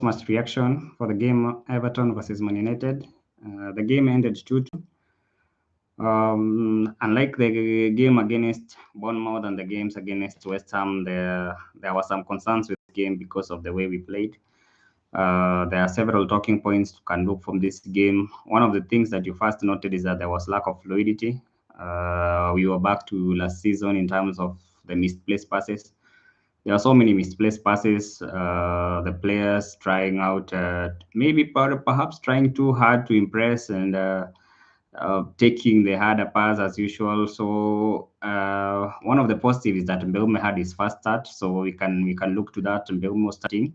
much reaction for the game Everton versus Man United. The game ended 2-2. Unlike the game against Bournemouth and the games against West Ham, there were some concerns with the game because of the way we played. There are several talking points you can look from this game. One of the things that you first noted is that there was lack of fluidity. We were back to last season in terms of the misplaced passes. There are so many misplaced passes. The players trying out, maybe perhaps trying too hard to impress and taking the harder pass as usual. So one of the positives is that Mbeumo had his first start, so we can look to that Mbeumo starting,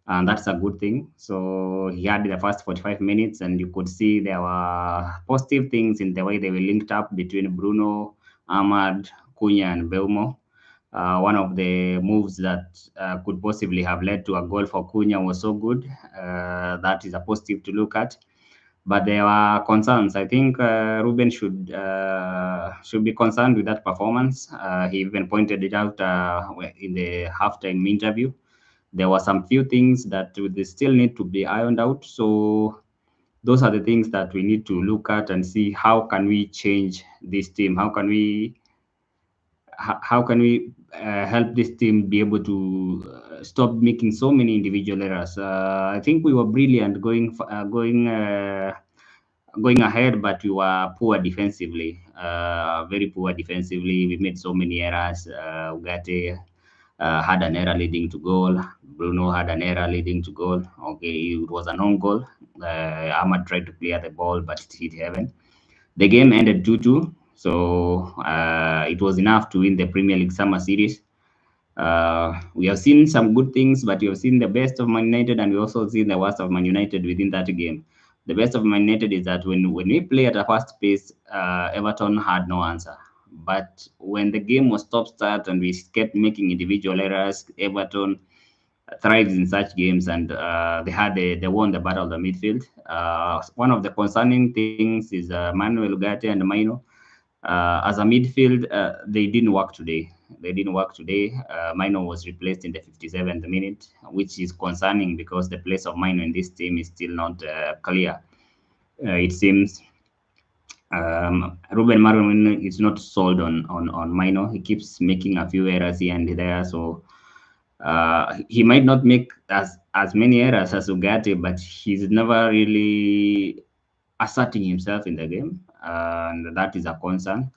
and that's a good thing. So he had the first 45 minutes, and you could see there were positive things in the way they were linked up between Bruno, Ahmad, Cunha, and Mbeumo. One of the moves that could possibly have led to a goal for Cunha was so good. That is a positive to look at. But there are concerns. I think Ruben should be concerned with that performance. He even pointed it out in the halftime interview. There were some few things that they still need to be ironed out. So those are the things that we need to look at and see how can we change this team. How can we help this team be able to stop making so many individual errors? I think we were brilliant going ahead, but we were poor defensively, very poor defensively. We made so many errors. Ugarte had an error leading to goal. Bruno had an error leading to goal. Okay, it was an own goal. Ahmad tried to clear the ball, but it hit heaven. The game ended 2-2, so it was enough to win the Premier League Summer Series. We have seen some good things, but we have seen the best of Man United, and we also seen the worst of Man United within that game. The best of Man United is that when we play at a fast pace, Everton had no answer. But when the game was stop start and we kept making individual errors, Everton thrives in such games, and they won the battle of the midfield. One of the concerning things is Manuel Ugarte and Maino. As a midfield, they didn't work today. Mino was replaced in the 57th minute, which is concerning because the place of Mino in this team is still not clear. It seems Ruben Amorim is not sold on Mino. He keeps making a few errors here and there, so he might not make as many errors as Ugarte, but he's never really asserting himself in the game, and that is a concern.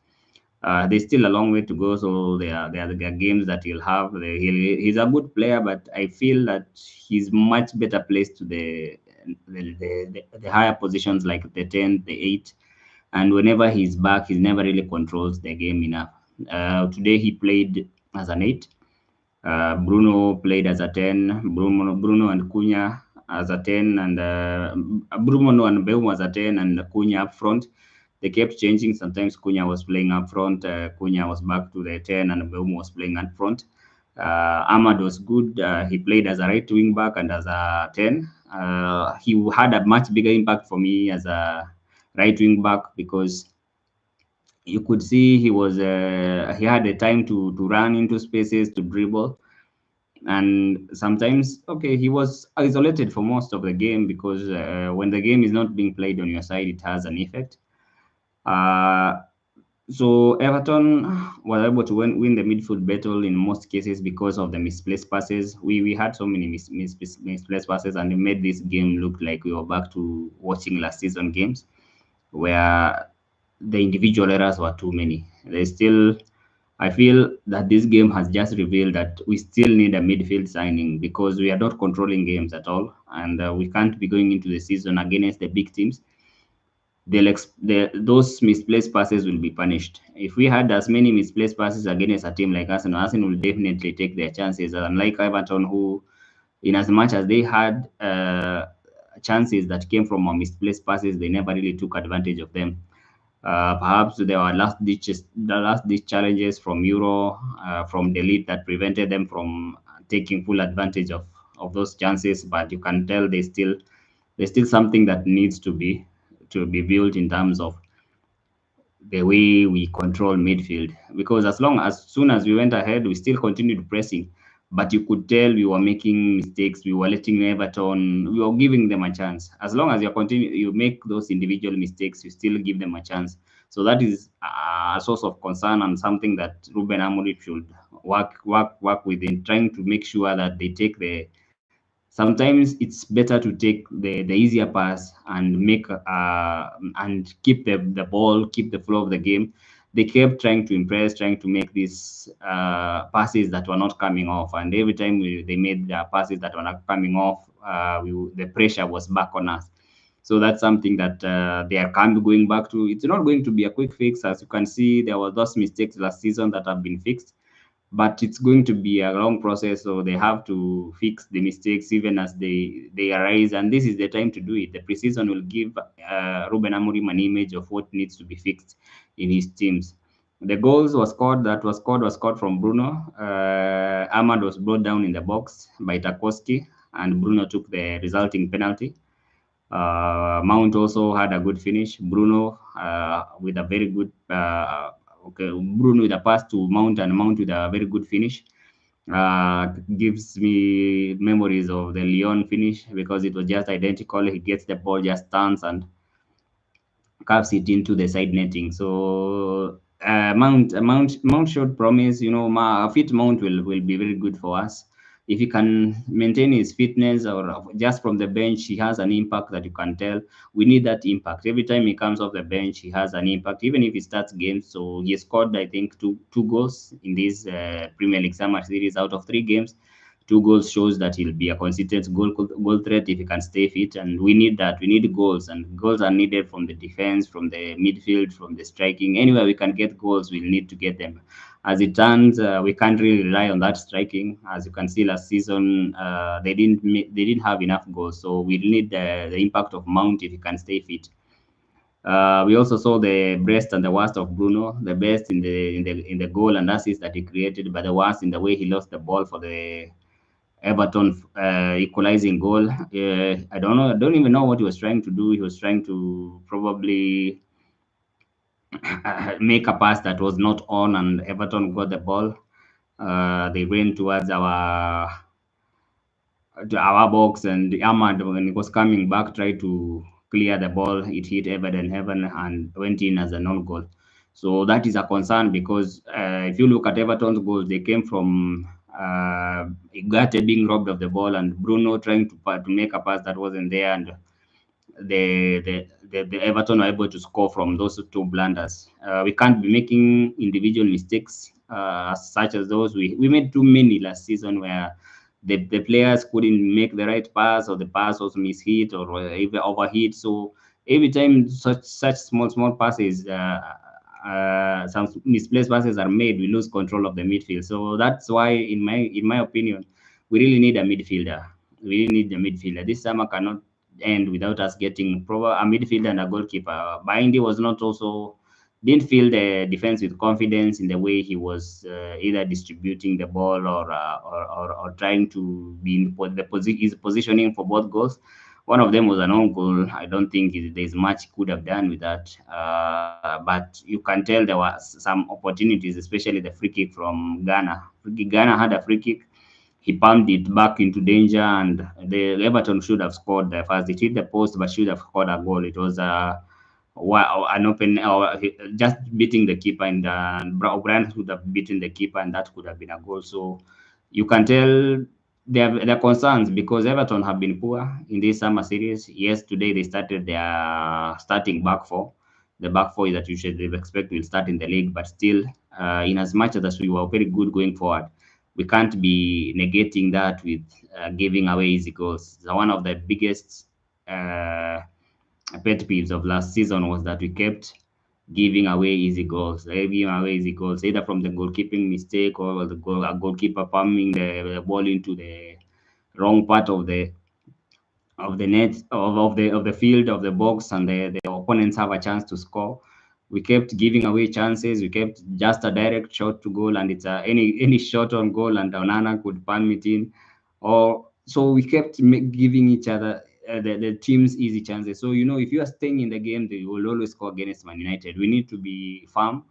There's still a long way to go, so there are games that he'll have. He's a good player, but I feel that he's much better placed to the higher positions like the 10, the 8, and whenever he's back, he never really controls the game enough. Today he played as an 8. Bruno played as a 10. Bruno and Cunha as a 10, and Bruno and Mbeumo as a 10, and Cunha up front. They kept changing. Sometimes Cunha was playing up front, Cunha was back to the 10, and Mbeumo was playing up front. Ahmad was good. He played as a right wing back and as a 10. He had a much bigger impact for me as a right wing back because you could see he had the time to run into spaces, to dribble, and sometimes he was isolated for most of the game because when the game is not being played on your side, it has an effect. uh, so Everton were able to win the midfield battle in most cases because of the misplaced passes. We had so many misplaced passes, and it made this game look like we were back to watching last season games where the individual errors were too many. I feel that this game has just revealed that we still need a midfield signing because we are not controlling games at all, and we can't be going into the season against the big teams. Those misplaced passes will be punished. If we had as many misplaced passes against a team like Arsenal will definitely take their chances. Unlike Everton, who, in as much as they had chances that came from misplaced passes, they never really took advantage of them. Perhaps there were the last ditch challenges from Euro, from the lead that prevented them from taking full advantage of those chances. But you can tell there's still something that needs to be built in terms of the way we control midfield. Because as soon as we went ahead, we still continued pressing. but you could tell we were making mistakes. We were letting Everton. We were giving them a chance. As long as you make those individual mistakes, you still give them a chance. So that is a source of concern and something that Ruben Amorim should work with in trying to make sure that they take the. Sometimes it's better to take the easier pass and make and keep the ball, keep the flow of the game. They kept trying to impress, trying to make these passes that were not coming off, and every time they made passes that were not coming off, the pressure was back on us. So that's something that they are kind of going back to. It's not going to be a quick fix. As you can see, there were those mistakes last season that have been fixed, but it's going to be a long process, so they have to fix the mistakes even as they arise, and this is the time to do it. The preseason will give Ruben Amorim an image of what needs to be fixed in his teams. The goals was scored from Bruno. Ahmad was brought down in the box by Tarkowski, and Bruno took the resulting penalty. Mount also had a good finish. Bruno with a very good okay, Bruno with a pass to Mount, and Mount with a very good finish. Gives me memories of the Lyon finish because it was just identical. He gets the ball, just stands and carves it into the side netting. So Mount showed promise. You know, a fit Mount will be very good for us if he can maintain his fitness, or just from the bench he has an impact that you can tell. We need that impact every time he comes off the bench. He has an impact even if he starts games. So he scored, I think, two goals in this Premier League summer series out of 3 games. 2 goals shows that he'll be a consistent goal threat if he can stay fit, and we need that. We need goals, and goals are needed from the defense, from the midfield, from the striking. Anywhere we can get goals, we'll need to get them. As it turns, we can't really rely on that striking. As you can see, last season they didn't have enough goals, so we need the impact of Mount if he can stay fit. We also saw the best and the worst of Bruno. The best in the goal and assist that he created, but the worst in the way he lost the ball for the Everton equalizing goal. I don't know. I don't even know what he was trying to do. He was trying to probably make a pass that was not on, and Everton got the ball. They ran towards our box, and Ahmad, when he was coming back, tried to clear the ball. It hit Everton heaven and went in as a non-goal. So that is a concern because if you look at Everton's goals, they came from Ugarte being robbed of the ball and Bruno trying to make a pass that wasn't there, and the Everton were able to score from those two blunders. We can't be making individual mistakes such as those. We made too many last season where the players couldn't make the right pass, or the pass was mishit, or even overhit. So every time such small passes, some misplaced passes are made, we lose control of the midfield. So that's why, in my opinion, we really need a midfielder. We really need a midfielder. This summer cannot end without us getting proper a midfielder and a goalkeeper. Bindy was not also didn't feel the defense with confidence in the way he was either distributing the ball, or trying to be in his positioning for both goals. One of them was an own goal. I don't think there's much he could have done with that. But you can tell there were some opportunities, especially the free kick from Ghana. Ghana had a free kick. He pumped it back into danger, and the Everton should have scored the first. It hit the post, but should have scored a goal. It was an open, or just beating the keeper, and O'Brien would have beaten the keeper, and that could have been a goal. So you can tell there are concerns because Everton have been poor in this summer series. Yes, today they started their starting back four. The back four that you should expect will start in the league, but still, in as much as we were very good going forward, we can't be negating that with giving away easy goals. So one of the biggest uh, pet peeves of last season was that we kept giving away easy goals, giving away easy goals, either from the goalkeeping mistake, or a goalkeeper palming the ball into the wrong part of the net, of the field, of the box, and the opponents have a chance to score. We kept giving away chances. We kept just a direct shot to goal, and it's any shot on goal, and Onana could palm it in. Or so we kept giving each other the teams easy chances. So if you are staying in the game, they will always score against Man United. We need to be firm,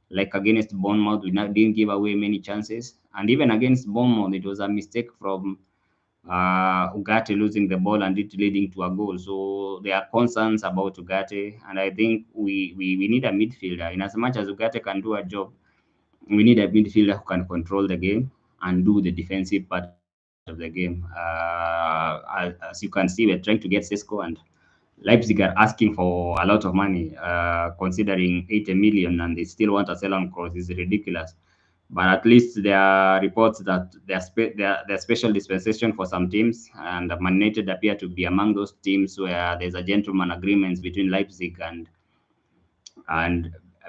like against Bournemouth. We didn't give away many chances. And even against Bournemouth, it was a mistake from Ugarte losing the ball and it leading to a goal. So there are concerns about Ugarte, and I think we need a midfielder. In as much as Ugarte can do a job, we need a midfielder who can control the game and do the defensive part of the game. As you can see, we're trying to get Sesko, and Leipzig are asking for a lot of money, considering 80 million, and they still want a sell-on clause is ridiculous. But at least there are reports that there's special dispensation for some teams, and Man United appear to be among those teams where there's a gentleman agreement between Leipzig and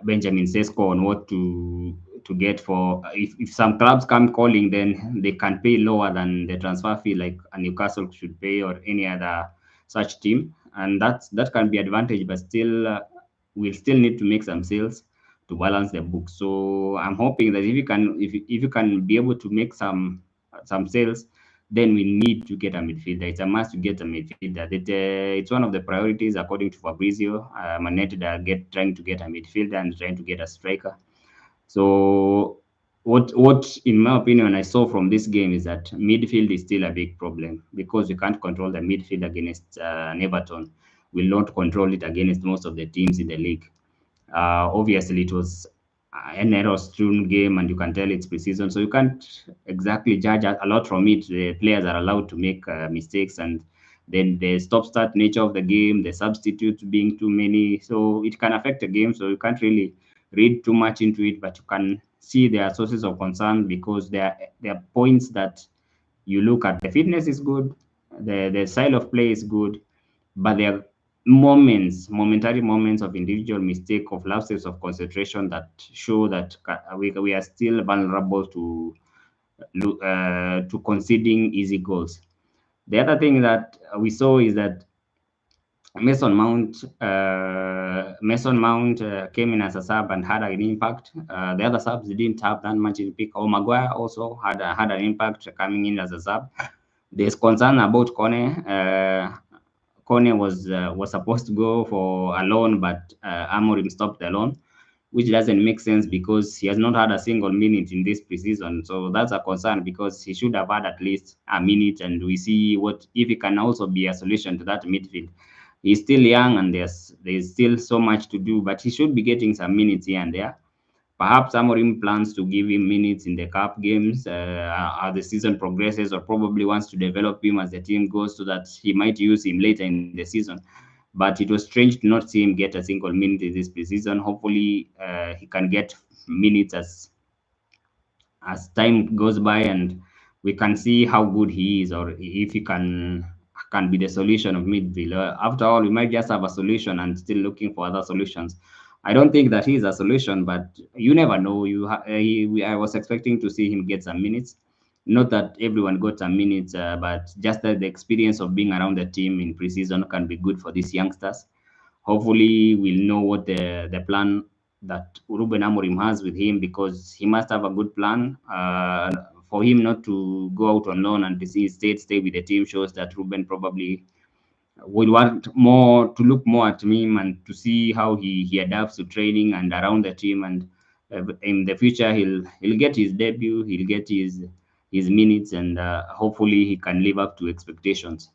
Benjamin Sesko on what to get for if some clubs come calling, then they can pay lower than the transfer fee like a Newcastle should pay or any other such team, and that can be advantage, but still we'll still need to make some sales to balance the book. So I'm hoping that if you can be able to make some sales, then we need to get a midfielder. It's a must to get a midfielder. It's one of the priorities, according to Fabrizio. Man United are trying to get a midfielder and trying to get a striker. So what in my opinion I saw from this game is that midfield is still a big problem because we can't control the midfield against Everton. We'll not control it against most of the teams in the league. Obviously, it was an error-strewn game, and you can tell it's preseason, so you can't exactly judge a lot from it. The players are allowed to make mistakes, and then the stop-start nature of the game, the substitutes being too many, so it can affect the game. So you can't really read too much into it, but you can see there are sources of concern because there are points that you look at. The fitness is good, the style of play is good, but there are momentary moments of individual mistake, of lapses of concentration that show that we are still vulnerable to conceding easy goals. The other thing that we saw is that Mason Mount came in as a sub and had an impact. The other subs didn't have that much impact. Or Maguire also had an impact coming in as a sub. There's concern about Kone. Kone was supposed to go for a loan, but Amorim stopped the loan, which doesn't make sense because he has not had a single minute in this preseason. So that's a concern because he should have had at least a minute, and we see what if he can also be a solution to that midfield. He's still young, and there's still so much to do, but he should be getting some minutes here and there. Perhaps Amorim plans to give him minutes in the cup games as the season progresses, or probably wants to develop him as the team goes so that he might use him later in the season. But it was strange to not see him get a single minute in this preseason. Hopefully, he can get minutes as time goes by, and we can see how good he is, or if he can be the solution of midfield. After all, we might just have a solution and still looking for other solutions. I don't think that he is a solution, but you never know. I was expecting to see him get some minutes. Not that everyone got some minutes, but just that the experience of being around the team in preseason can be good for these youngsters. Hopefully, we'll know what the plan that Ruben Amorim has with him, because he must have a good plan. For him not to go out on loan and instead stay with the team shows that Ruben probably will want more to look more at him and to see how he adapts to training and around the team. And in the future, he'll get his debut, he'll get his minutes, and hopefully he can live up to expectations.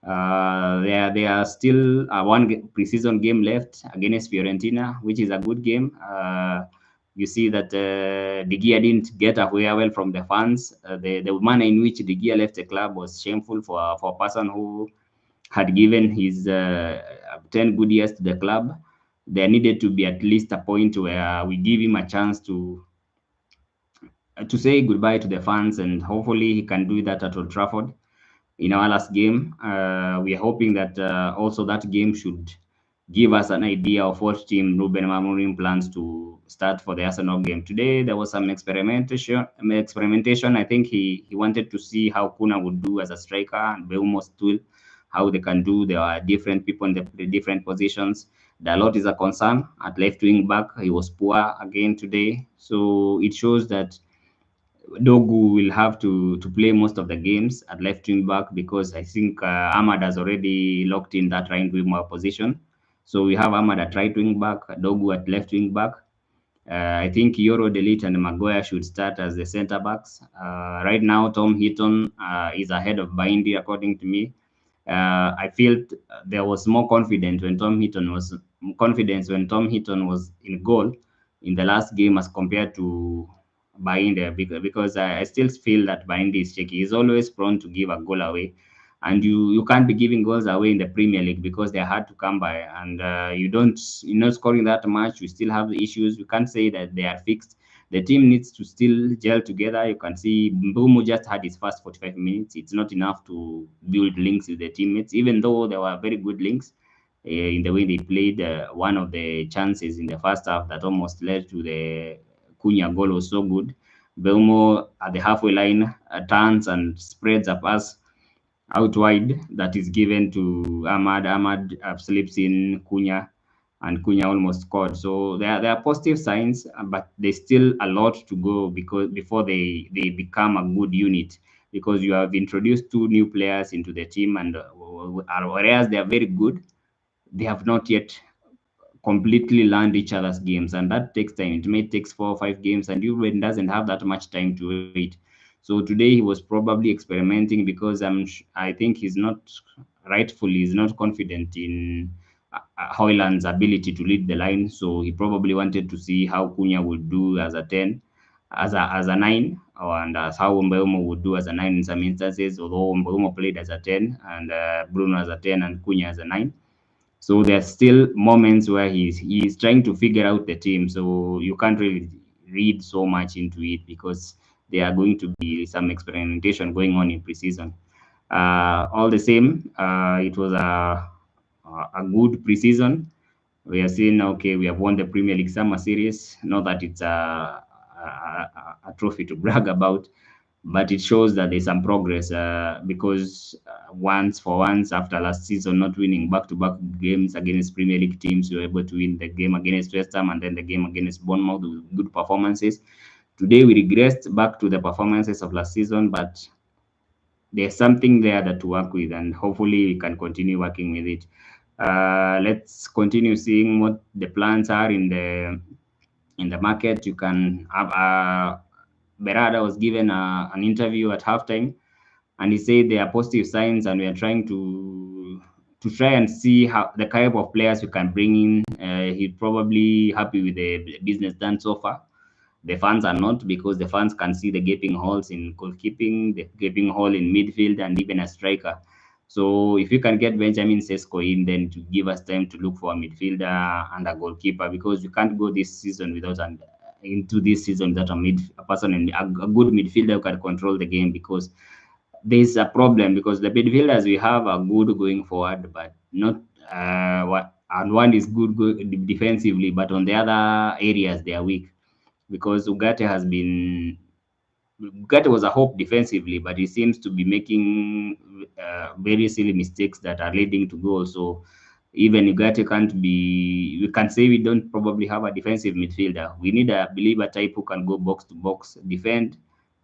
There are still preseason game left against Fiorentina, which is a good game. You see that De Gea didn't get away well from the fans. The manner in which De Gea left the club was shameful for a person who had given his 10 good years to the club. There needed to be at least a point where we give him a chance to say goodbye to the fans, and hopefully he can do that at Old Trafford in our last game. We are hoping that also that game should give us an idea of what team Ruben Amorim plans to start for the Arsenal game. Today there was some experimentation. I think he wanted to see how Kuna would do as a striker and Beumo too, how they can do. There are different people in the different positions. Dalot is a concern at left wing back. He was poor again today, so it shows that Dogu will have to play most of the games at left wing back, because I think Ahmad has already locked in that right wing back position. So we have Ahmad at right wing back, Dogu at left wing back. I think Euro Delete and Maguire should start as the centre backs. Right now, Tom Heaton is ahead of Bindy, according to me. I felt there was more confidence when Tom Heaton was in goal in the last game as compared to Bainde, because I still feel that Bainde is shaky. He's always prone to give a goal away, and you can't be giving goals away in the Premier League because they're hard to come by, and you're not scoring that much. You still have issues. You can't say that they are fixed. The team needs to still gel together. You can see Mbumu just had his first 45 minutes. It's not enough to build links with the teammates, even though there were very good links in the way they played. One of the chances in the first half that almost led to the Cunha goal was so good. Belmo at the halfway line turns and spreads a pass out wide that is given to Ahmad. Ahmad slips in Cunha, and Cunha almost scored. So there are positive signs, but there's still a lot to go because before they become a good unit. Because you have introduced two new players into the team, and whereas they are very good, they have not yet completely learned each other's games, and that takes time. It may takes 4 or 5 games, and Juven doesn't have that much time to wait. So today he was probably experimenting because I think he's not rightfully he's not confident in Hoyland's ability to lead the line. So he probably wanted to see how Cunha would do as a 10, as a 9, and as how Mbeumo would do as a 9 in some instances. Although Mbeumo played as a 10 and Bruno as a 10 and Cunha as a 9, so there's still moments where he's trying to figure out the team. So you can't really read so much into it because there are going to be some experimentation going on in preseason. All the same, it was a good preseason. We are seeing, okay, we have won the Premier League Summer Series. Not that it's a trophy to brag about, but it shows that there's some progress because once after last season not winning back-to-back games against Premier League teams, you were able to win the game against West Ham and then the game against Bournemouth with good performances. Today we regressed back to the performances of last season, but there's something there that to work with, and hopefully we can continue working with it. Let's continue seeing what the plans are in the market. You can have Berada was given an interview at halftime, and he said there are positive signs, and we are trying to try and see how the type of players we can bring in. He's probably happy with the business done so far. The fans are not, because the fans can see the gaping holes in goalkeeping, the gaping hole in midfield, and even a striker. So if you can get Benjamin Sesko in, then to give us time to look for a midfielder and a goalkeeper, because you can't go this season without an into this season without a person and a good midfielder who can control the game, because there's a problem because the midfielders we have are good going forward, but not what and one is good defensively, but on the other areas they are weak because Ugarte was a hope defensively, but he seems to be making very silly mistakes that are leading to goals. So even Ugarte can't be. We can say we don't probably have a defensive midfielder. We need a believer type who can go box to box, defend,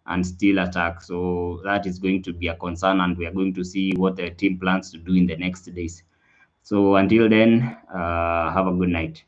and still attack. So that is going to be a concern, and we are going to see what the team plans to do in the next days. So until then, have a good night.